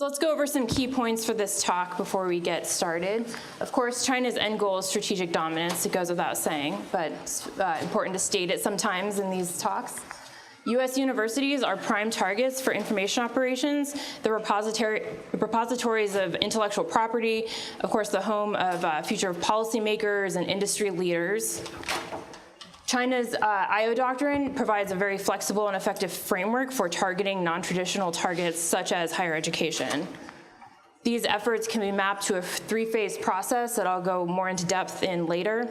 So let's go over some key points for this talk before we get started. Of course, China's end goal is strategic dominance. It goes without saying, but it's important to state it sometimes in these talks. U.S. universities are prime targets for information operations, the repositories of intellectual property, of course, the home of future policymakers and industry leaders. China's IO doctrine provides a very flexible and effective framework for targeting non-traditional targets such as higher education. These efforts can be mapped to a three-phase process that I'll go more into depth in later.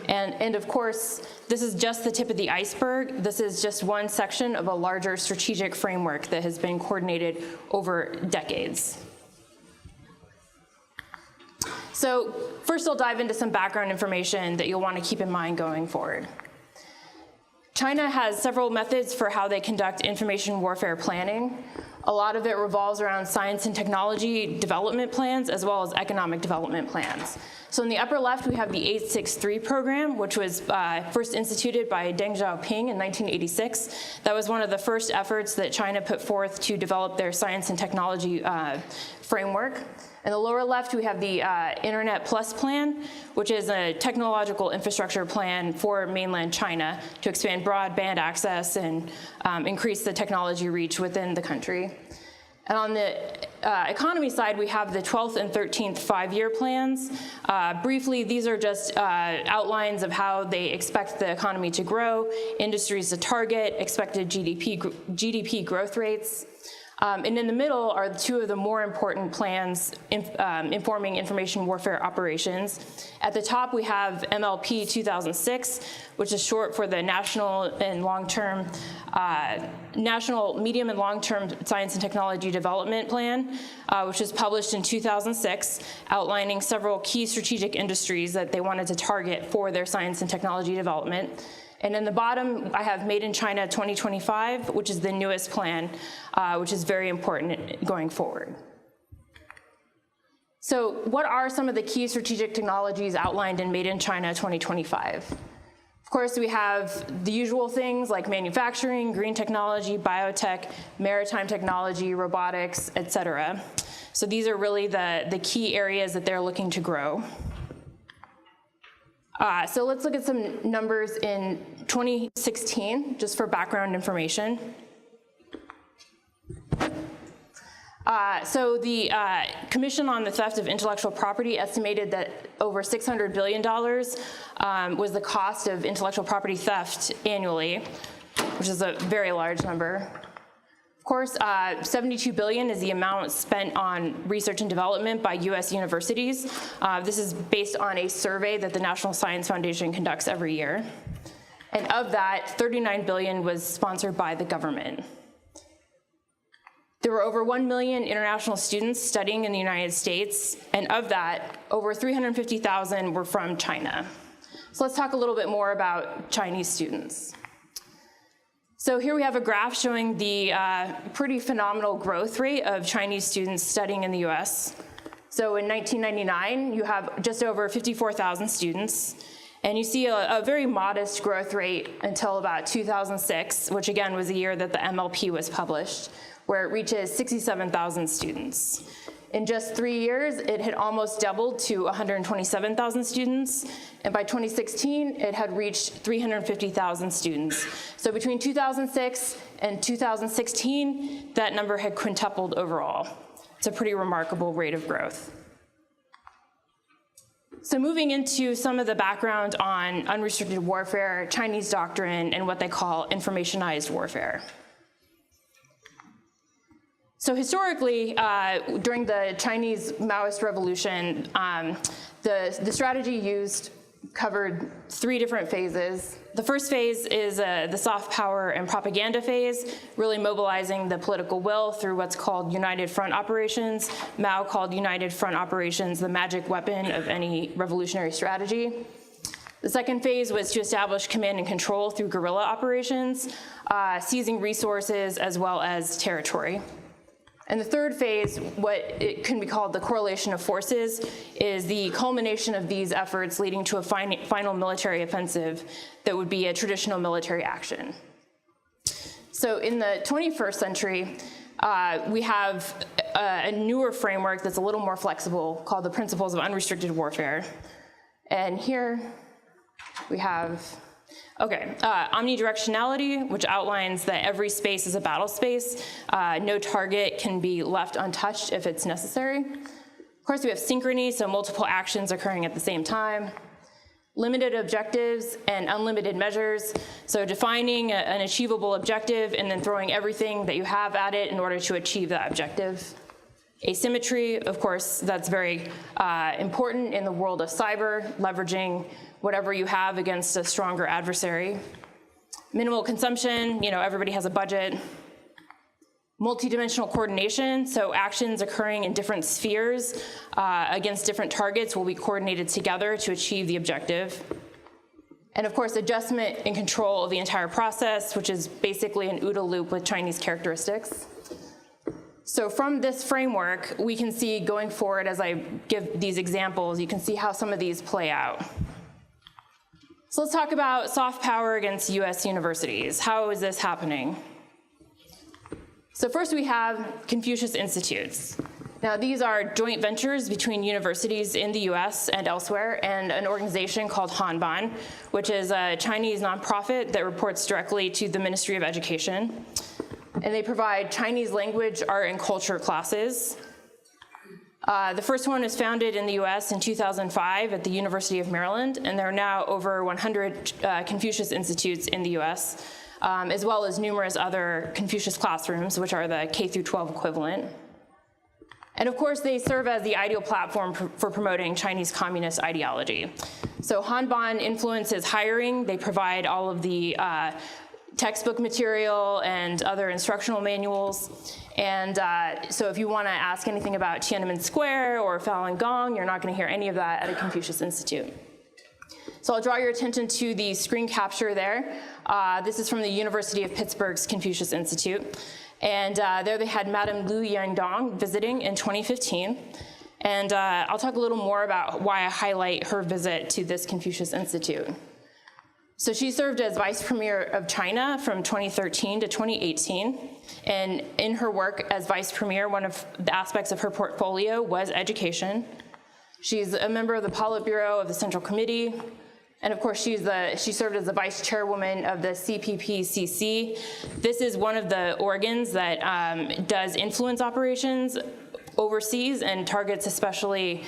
And of course, this is just the tip of the iceberg. This is just one section of a larger strategic framework that has been coordinated over decades. So first I'll dive into some background information that you'll want to keep in mind going forward. China has several methods for how they conduct information warfare planning. A lot of it revolves around science and technology development plans as well as economic development plans. So in the upper left, we have the 863 program, which was first instituted by Deng Xiaoping in 1986. That was one of the first efforts that China put forth to develop their science and technology framework. In the lower left, we have the Internet Plus plan, which is a technological infrastructure plan for mainland China to expand broadband access and increase the technology reach within the country. And on the economy side, we have the 12th and 13th five-year plans. Briefly, these are just outlines of how they expect the economy to grow, industries to target, expected GDP growth rates. And in the middle are two of the more important plans informing information warfare operations. At the top, we have MLP 2006, which is short for the National Medium and Long-Term Science and Technology Development Plan, which was published in 2006, outlining several key strategic industries that they wanted to target for their science and technology development. And in the bottom, I have Made in China 2025, which is the newest plan, which is very important going forward. So what are some of the key strategic technologies outlined in Made in China 2025? Of course, we have the usual things like manufacturing, green technology, biotech, maritime technology, robotics, et cetera. So these are really the key areas that they're looking to grow. So let's look at some numbers in 2016, just for background information. So the Commission on the Theft of Intellectual Property estimated that over $600 billion was the cost of intellectual property theft annually, which is a very large number. Of course, $72 billion is the amount spent on research and development by U.S. universities. This is based on a survey that the National Science Foundation conducts every year. And of that, $39 billion was sponsored by the government. There were over 1 million international students studying in the United States, and of that, over 350,000 were from China. So let's talk a little bit more about Chinese students. So here we have a graph showing the pretty phenomenal growth rate of Chinese students studying in the US. So in 1999, you have just over 54,000 students, and you see a very modest growth rate until about 2006, which again was the year that the MLP was published, where it reaches 67,000 students. In just 3 years, it had almost doubled to 127,000 students, and by 2016, it had reached 350,000 students. So between 2006 and 2016, that number had quintupled overall. It's a pretty remarkable rate of growth. So moving into some of the background on unrestricted warfare, Chinese doctrine, and what they call informationized warfare. So historically, during the Chinese Maoist Revolution, the strategy used covered 3 different phases. The first phase is the soft power and propaganda phase, really mobilizing the political will through what's called United Front operations. Mao called United Front operations the magic weapon of any revolutionary strategy. The second phase was to establish command and control through guerrilla operations, seizing resources as well as territory. And the third phase, what it can be called the correlation of forces, is the culmination of these efforts leading to a final military offensive that would be a traditional military action. So in the 21st century, we have a newer framework that's a little more flexible called the Principles of Unrestricted Warfare. And here we have, omnidirectionality, which outlines that every space is a battle space. No target can be left untouched if it's necessary. Of course, we have synchrony, so multiple actions occurring at the same time. Limited objectives and unlimited measures, so defining an achievable objective and then throwing everything that you have at it in order to achieve that objective. Asymmetry, of course, that's very important in the world of cyber, leveraging whatever you have against a stronger adversary. Minimal consumption, everybody has a budget. Multidimensional coordination, so actions occurring in different spheres against different targets will be coordinated together to achieve the objective. And of course, adjustment and control of the entire process, which is basically an OODA loop with Chinese characteristics. So from this framework, we can see going forward, as I give these examples, you can see how some of these play out. So let's talk about soft power against US universities. How is this happening? So first we have Confucius Institutes. Now these are joint ventures between universities in the US and elsewhere and an organization called Hanban, which is a Chinese nonprofit that reports directly to the Ministry of Education. And they provide Chinese language, art, and culture classes. The first one was founded in the US in 2005 at the University of Maryland, and there are now over 100 Confucius Institutes in the US. As well as numerous other Confucius classrooms, which are the K through 12 equivalent. And of course, they serve as the ideal platform for promoting Chinese communist ideology. So Hanban influences hiring. They provide all of the textbook material and other instructional manuals. And so if you want to ask anything about Tiananmen Square or Falun Gong, you're not going to hear any of that at a Confucius Institute. So I'll draw your attention to the screen capture there. This is from the University of Pittsburgh's Confucius Institute. And there they had Madame Liu Yangdong visiting in 2015. And I'll talk a little more about why I highlight her visit to this Confucius Institute. So she served as Vice Premier of China from 2013 to 2018. And in her work as Vice Premier, one of the aspects of her portfolio was education. She's a member of the Politburo of the Central Committee. And of course, she served as the vice chairwoman of the CPPCC. This is one of the organs that does influence operations overseas and targets especially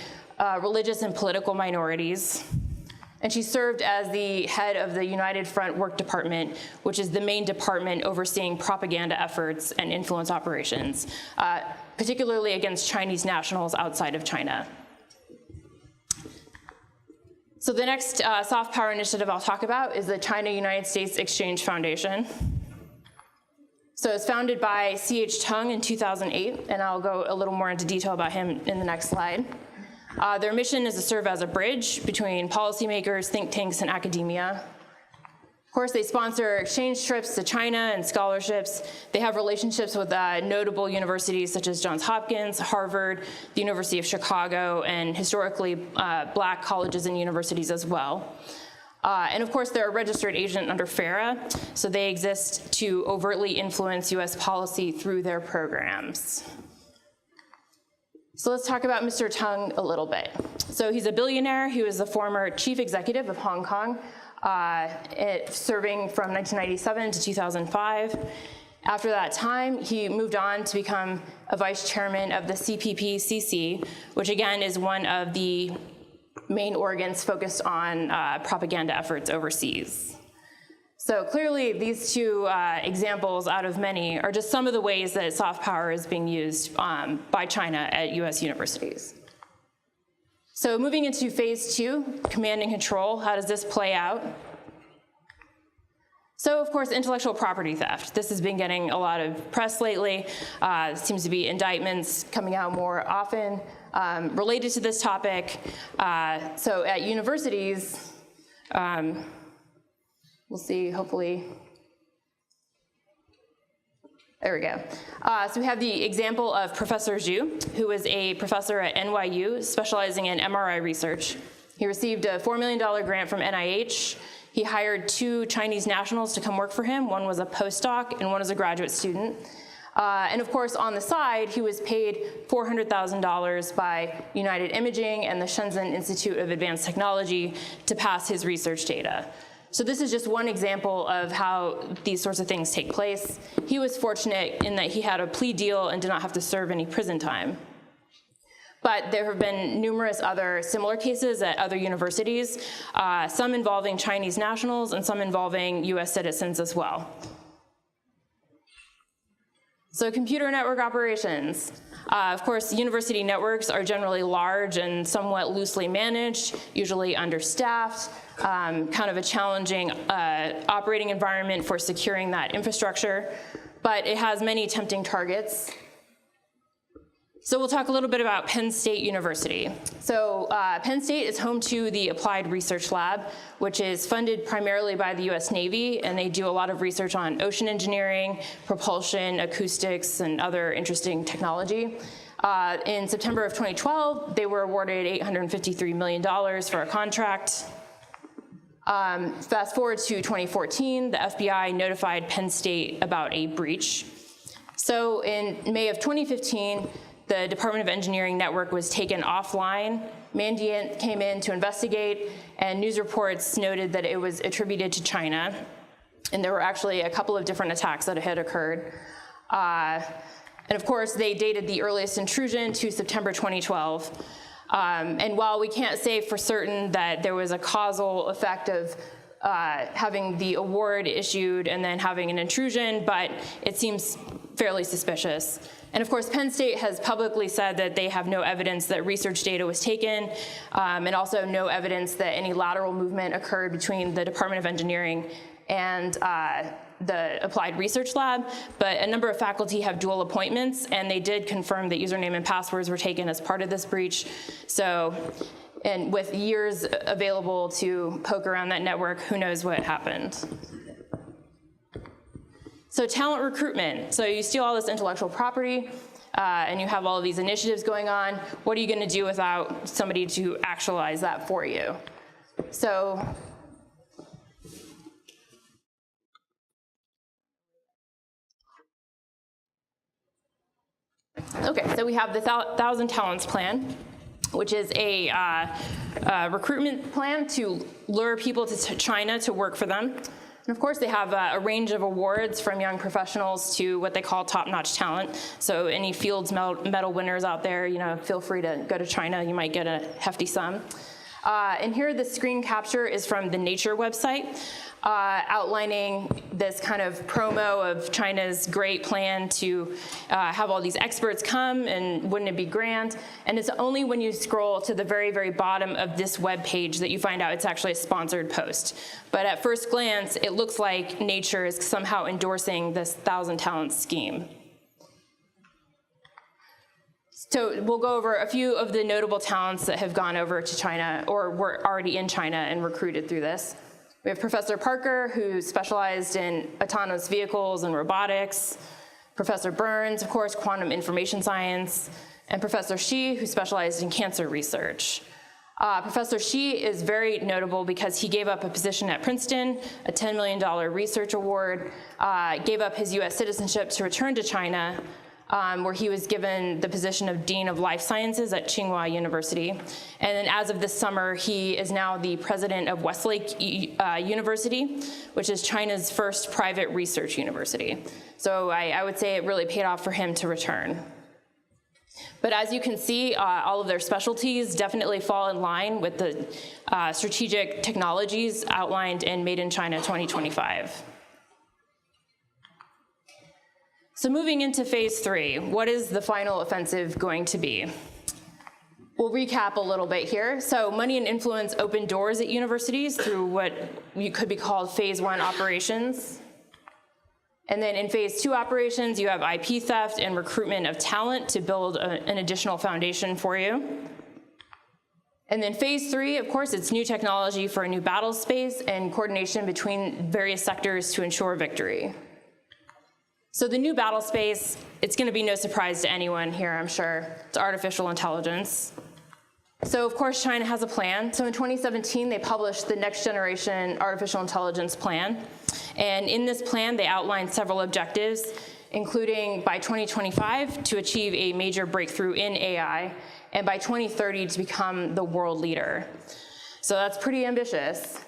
religious and political minorities. And she served as the head of the United Front Work Department, which is the main department overseeing propaganda efforts and influence operations, particularly against Chinese nationals outside of China. So the next soft power initiative I'll talk about is the China-United States Exchange Foundation. So it's founded by C.H. Tung in 2008, and I'll go a little more into detail about him in the next slide. Their mission is to serve as a bridge between policymakers, think tanks, and academia. Of course, they sponsor exchange trips to China and scholarships. They have relationships with notable universities such as Johns Hopkins, Harvard, the University of Chicago, and historically black colleges and universities as well. And of course, they're a registered agent under FARA, so they exist to overtly influence US policy through their programs. So let's talk about Mr. Tung a little bit. So he's a billionaire. He was the former chief executive of Hong Kong, serving from 1997 to 2005. After that time, he moved on to become a vice chairman of the CPPCC, which again is one of the main organs focused on propaganda efforts overseas. So clearly, these two examples out of many are just some of the ways that soft power is being used by China at US universities. So moving into phase 2, command and control, how does this play out? So of course, intellectual property theft. This has been getting a lot of press lately. Seems to be indictments coming out more often related to this topic. So at universities, we'll see, hopefully. There we go. So we have the example of Professor Zhu, who is a professor at NYU specializing in MRI research. He received a $4 million grant from NIH. He hired 2 Chinese nationals to come work for him. One was a postdoc and one was a graduate student. And of course, on the side, he was paid $400,000 by United Imaging and the Shenzhen Institute of Advanced Technology to pass his research data. So this is just one example of how these sorts of things take place. He was fortunate in that he had a plea deal and did not have to serve any prison time. But there have been numerous other similar cases at other universities, some involving Chinese nationals and some involving US citizens as well. So computer network operations. Of course, university networks are generally large and somewhat loosely managed, usually understaffed, kind of a challenging operating environment for securing that infrastructure, but it has many tempting targets. So we'll talk a little bit about Penn State University. So Penn State is home to the Applied Research Lab, which is funded primarily by the US Navy, and they do a lot of research on ocean engineering, propulsion, acoustics, and other interesting technology. In September of 2012, they were awarded $853 million for a contract. Fast forward to 2014, the FBI notified Penn State about a breach. So in May of 2015, the Department of Engineering network was taken offline. Mandiant came in to investigate, and news reports noted that it was attributed to China. And there were actually a couple of different attacks that had occurred. And of course, they dated the earliest intrusion to September 2012. And while we can't say for certain that there was a causal effect of having the award issued and then having an intrusion, but it seems fairly suspicious. And of course, Penn State has publicly said that they have no evidence that research data was taken, and also no evidence that any lateral movement occurred between the Department of Engineering and the Applied Research Lab, but a number of faculty have dual appointments, and they did confirm that username and passwords were taken as part of this breach. So, and with years available to poke around that network, who knows what happened. So talent recruitment. So you steal all this intellectual property, and you have all of these initiatives going on. What are you going to do without somebody to actualize that for you? So okay, so we have the 1,000 Talents Plan, which is a recruitment plan to lure people to China to work for them. And of course, they have a range of awards from young professionals to what they call top-notch talent. So any Fields Medal winners out there, you know, feel free to go to China. You might get a hefty sum. And here, the screen capture is from the Nature website, outlining this kind of promo of China's great plan to have all these experts come, and wouldn't it be grand? And it's only when you scroll to the very, very bottom of this web page that you find out it's actually a sponsored post. But at first glance, it looks like Nature is somehow endorsing this 1,000 Talents scheme. So we'll go over a few of the notable talents that have gone over to China or were already in China and recruited through this. We have Professor Parker, who specialized in autonomous vehicles and robotics. Professor Burns, of course, quantum information science. And Professor Shi, who specialized in cancer research. Professor Shi is very notable because he gave up a position at Princeton, a $10 million research award, gave up his US citizenship to return to China, where he was given the position of Dean of Life Sciences at Tsinghua University. And then as of this summer, he is now the president of Westlake University, which is China's first private research university. So I would say it really paid off for him to return. But as you can see, all of their specialties definitely fall in line with the strategic technologies outlined in Made in China 2025. So moving into phase 3, what is the final offensive going to be? We'll recap a little bit here. So money and influence open doors at universities through what could be called phase 1 operations. And then in phase 2 operations, you have IP theft and recruitment of talent to build an additional foundation for you. And then phase 3, of course, it's new technology for a new battle space and coordination between various sectors to ensure victory. So the new battle space, it's going to be no surprise to anyone here, I'm sure. It's artificial intelligence. So of course, China has a plan. So in 2017, they published the Next Generation Artificial Intelligence Plan. And in this plan, they outlined several objectives, including by 2025 to achieve a major breakthrough in AI, and by 2030 to become the world leader. So that's pretty ambitious.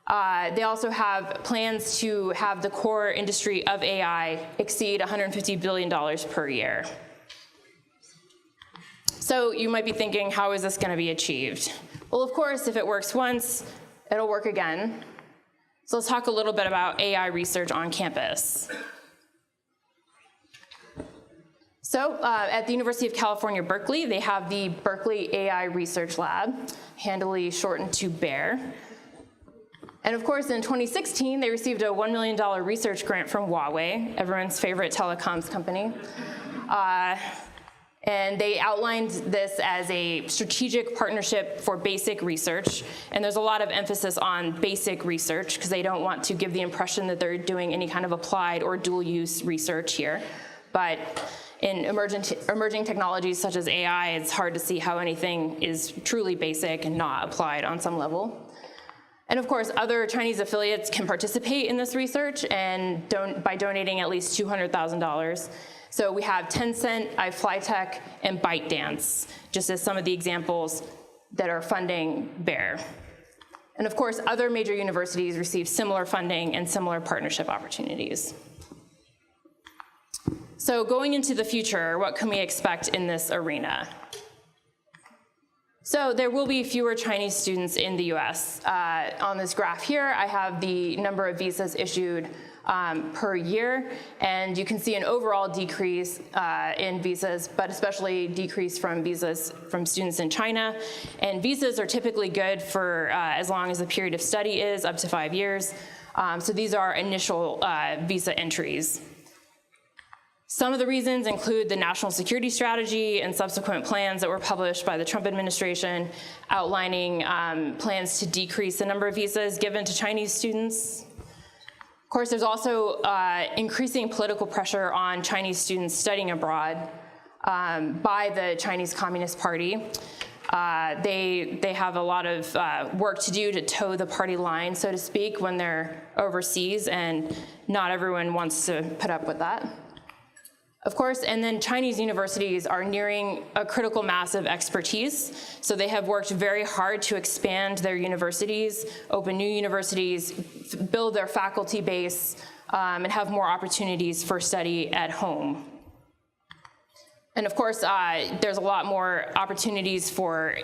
They also have plans to have the core industry of AI exceed $150 billion per year. So you might be thinking, how is this going to be achieved? Well, of course, if it works once, it'll work again. So let's talk a little bit about AI research on campus. So at the University of California, Berkeley, they have the Berkeley AI Research Lab, handily shortened to BEAR. And of course, in 2016, they received a $1 million research grant from Huawei, everyone's favorite telecoms company. And they outlined this as a strategic partnership for basic research. And there's a lot of emphasis on basic research because they don't want to give the impression that they're doing any kind of applied or dual use research here. But in emerging technologies such as AI, it's hard to see how anything is truly basic and not applied on some level. And of course, other Chinese affiliates can participate in this research and by donating at least $200,000. So we have Tencent, iFlyTech, and ByteDance, just as some of the examples that are funding BEAR. And of course, other major universities receive similar funding and similar partnership opportunities. So going into the future, what can we expect in this arena? So there will be fewer Chinese students in the US. On this graph here, I have the number of visas issued per year, and you can see an overall decrease in visas, but especially decrease from visas from students in China. And visas are typically good for as long as the period of study is, up to 5 years. So these are initial visa entries. Some of the reasons include the national security strategy and subsequent plans that were published by the Trump administration outlining plans to decrease the number of visas given to Chinese students. Of course, there's also increasing political pressure on Chinese students studying abroad by the Chinese Communist Party. They have a lot of work to do to toe the party line, so to speak, when they're overseas, and not everyone wants to put up with that. Of course, and then Chinese universities are nearing a critical mass of expertise. So they have worked very hard to expand their universities, open new universities, build their faculty base, and have more opportunities for study at home. And of course, there's a lot more opportunities for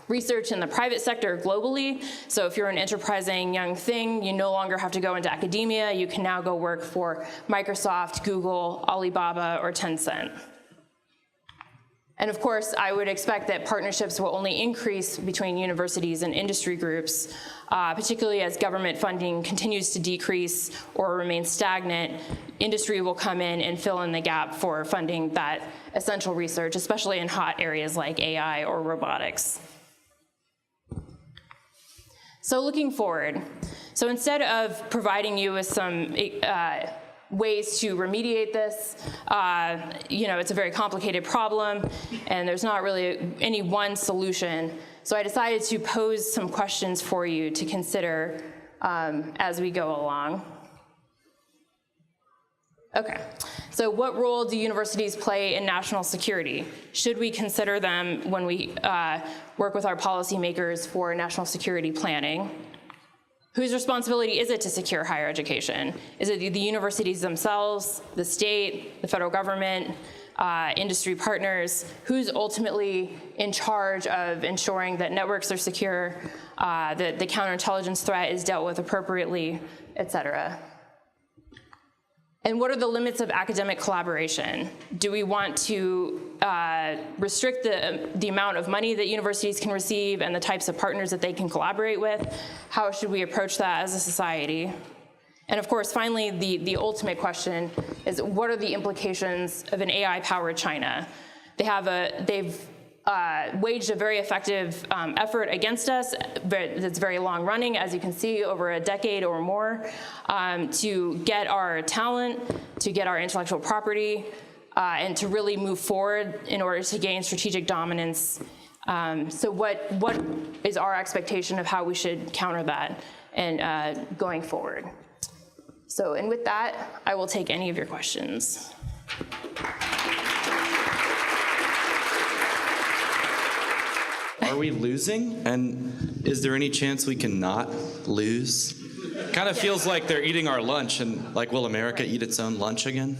research in the private sector globally. So if you're an enterprising young thing, you no longer have to go into academia. You can now go work for Microsoft, Google, Alibaba, or Tencent. And of course, I would expect that partnerships will only increase between universities and industry groups, particularly as government funding continues to decrease or remain stagnant. Industry will come in and fill in the gap for funding that essential research, especially in hot areas like AI or robotics. So looking forward, so instead of providing you with some ways to remediate this, it's a very complicated problem, and there's not really any one solution. So I decided to pose some questions for you to consider as we go along. Okay, so what role do universities play in national security? Should we consider them when we work with our policymakers for national security planning? Whose responsibility is it to secure higher education? Is it the universities themselves, the state, the federal government, industry partners? Who's ultimately in charge of ensuring that networks are secure, that the counterintelligence threat is dealt with appropriately, et cetera? And what are the limits of academic collaboration? Do we want to restrict the amount of money that universities can receive and the types of partners that they can collaborate with? How should we approach that as a society? And of course, finally, the ultimate question is, what are the implications of an AI-powered China? They've waged a very effective effort against us that's very long running, as you can see, over a decade or more, to get our talent, to get our intellectual property, and to really move forward in order to gain strategic dominance. So what is our expectation of how we should counter that and going forward? So, and with that, I will take any of your questions. Are we losing? And is there any chance we can not lose? Kind of feels like they're eating our lunch, and like, will America eat its own lunch again?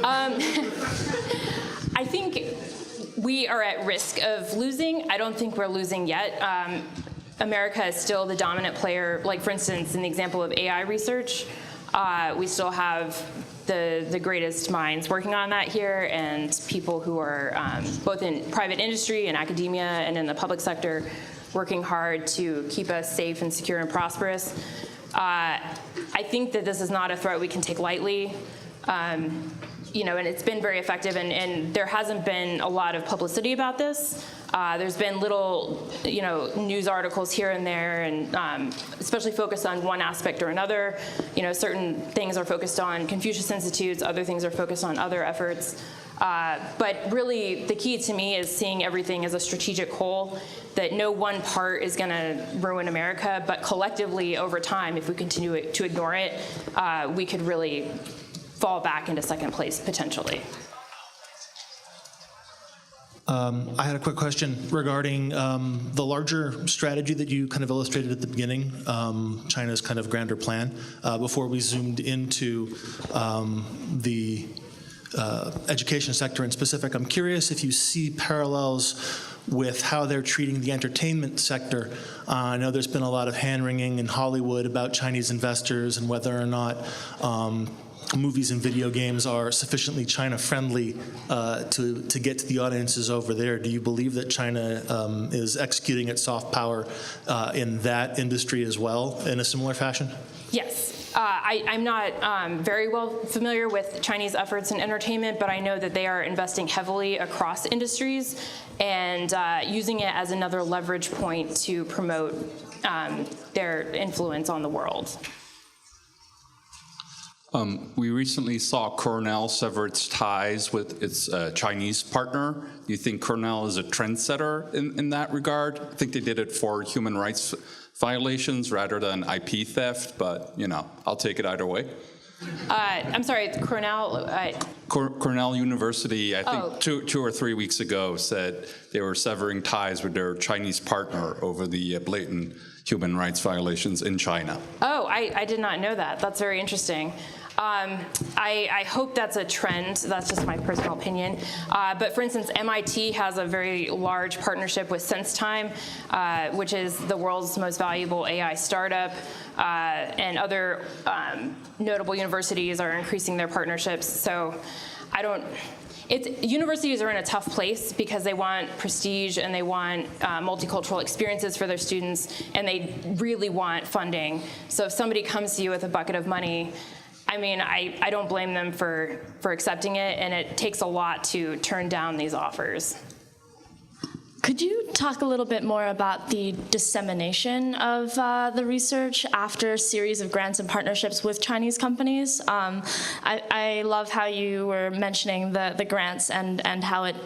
I think we are at risk of losing. I don't think we're losing yet. America is still the dominant player. Like, for instance, in the example of AI research, we still have the greatest minds working on that here, and people who are both in private industry and academia and in the public sector working hard to keep us safe and secure and prosperous. I think that this is not a threat we can take lightly. You know, and it's been very effective, and there hasn't been a lot of publicity about this. There's been little, you know, news articles here and there, and especially focused on one aspect or another. You know, certain things are focused on Confucius Institutes, other things are focused on other efforts. But really, the key to me is seeing everything as a strategic whole, that no one part is going to ruin America, but collectively over time, if we continue to ignore it, we could really fall back into second place, potentially. I had a quick question regarding the larger strategy that you kind of illustrated at the beginning, China's kind of grander plan, before we zoomed into the education sector in specific. I'm curious if you see parallels with how they're treating the entertainment sector. I know there's been a lot of hand-wringing in Hollywood about Chinese investors and whether or not movies and video games are sufficiently China-friendly to get to the audiences over there. Do you believe that China is executing its soft power in that industry as well in a similar fashion? Yes. I'm not very well familiar with Chinese efforts in entertainment, but I know that they are investing heavily across industries and using it as another leverage point to promote their influence on the world. We recently saw Cornell sever its ties with its Chinese partner. Do you think Cornell is a trendsetter in that regard? I think they did it for human rights violations rather than IP theft, but, you know, I'll take it either way. I'm sorry, Cornell? Cornell University, I think 2 or 3 weeks ago, said they were severing ties with their Chinese partner over the blatant human rights violations in China. Oh, I did not know that. That's very interesting. I hope that's a trend. That's just my personal opinion. But for instance, MIT has a very large partnership with SenseTime, which is the world's most valuable AI startup, and other notable universities are increasing their partnerships. So universities are in a tough place because they want prestige and they want multicultural experiences for their students, and they really want funding. So if somebody comes to you with a bucket of money, I mean, I don't blame them for accepting it, and it takes a lot to turn down these offers. Could you talk a little bit more about the dissemination of the research after a series of grants and partnerships with Chinese companies? I love how you were mentioning the grants and how it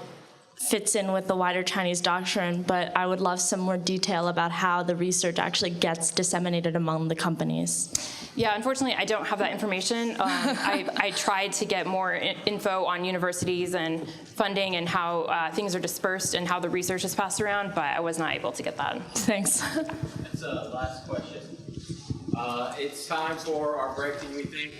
fits in with the wider Chinese doctrine, but I would love some more detail about how the research actually gets disseminated among the companies. Yeah, unfortunately, I don't have that information. I tried to get more info on universities and funding and how things are dispersed and how the research is passed around, but I was not able to get that. Thanks. That's the last question. It's time for our break, do we think?